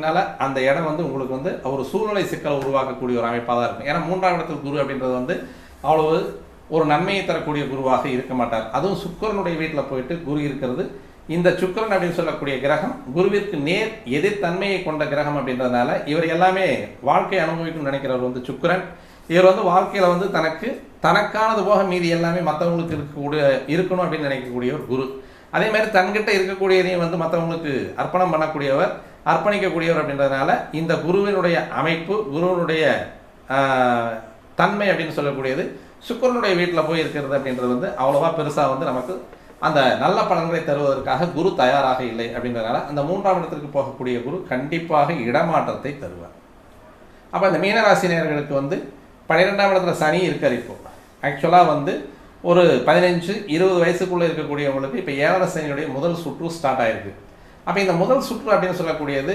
அப்படின்னால அந்த இடம் வந்து உங்களுக்கு வந்து ஒரு சூழ்நிலை சிக்கலை உருவாக்கக்கூடிய ஒரு அமைப்பாக தான் இருக்கும். ஏன்னா 3ஆம் இடத்தில் குரு அப்படின்றது வந்து அவ்வளவு ஒரு நன்மையை தரக்கூடிய குருவாக இருக்க மாட்டார். அதுவும் சுக்கிரனுடைய வீட்டில் போயிட்டு குரு இருக்கிறது, இந்த சுக்கிரன் அப்படின்னு சொல்லக்கூடிய கிரகம் குருவிற்கு நேர் எதிர்த்தன்மையை கொண்ட கிரகம் அப்படின்றதுனால இவர் எல்லாமே வாழ்க்கை அனுபவிக்கணும்னு நினைக்கிறவர் வந்து சுக்கிரன். இவர் வந்து வாழ்க்கையில் வந்து தனக்கானது போக மீதி எல்லாமே மற்றவங்களுக்கு இருக்கணும் அப்படின்னு நினைக்கக்கூடிய ஒரு குரு. அதே மாதிரி தன்கிட்ட இருக்கக்கூடியதையும் வந்து மற்றவங்களுக்கு அர்ப்பணம் பண்ணக்கூடியவர், அர்ப்பணிக்கக்கூடியவர் அப்படின்றதுனால இந்த குருவினுடைய அமைப்பு, குருவினுடைய தன்மை அப்படின்னு சொல்லக்கூடியது சுக்கிரனுடைய வீட்டில் போய் இருக்கிறது அப்படின்றது வந்து அவ்வளோவா பெருசாக வந்து நமக்கு அந்த நல்ல பலன்களை தருவதற்காக குரு தயாராக இல்லை. அப்படின்றதுனால அந்த 3ஆம் இடத்திற்கு போகக்கூடிய குரு கண்டிப்பாக இடமாற்றத்தை தருவார். அப்போ இந்த மீனராசினியர்களுக்கு வந்து 12ஆம் இடத்துல சனி இருக்கார். இப்போ ஆக்சுவலாக வந்து ஒரு 15-20 வயசுக்குள்ளே இருக்கக்கூடியவங்களுக்கு இப்போ 7 சனியுடைய முதல் சுற்று ஸ்டார்ட் ஆயிருக்கு. அப்போ இந்த முதல் சுற்று அப்படின்னு சொல்லக்கூடியது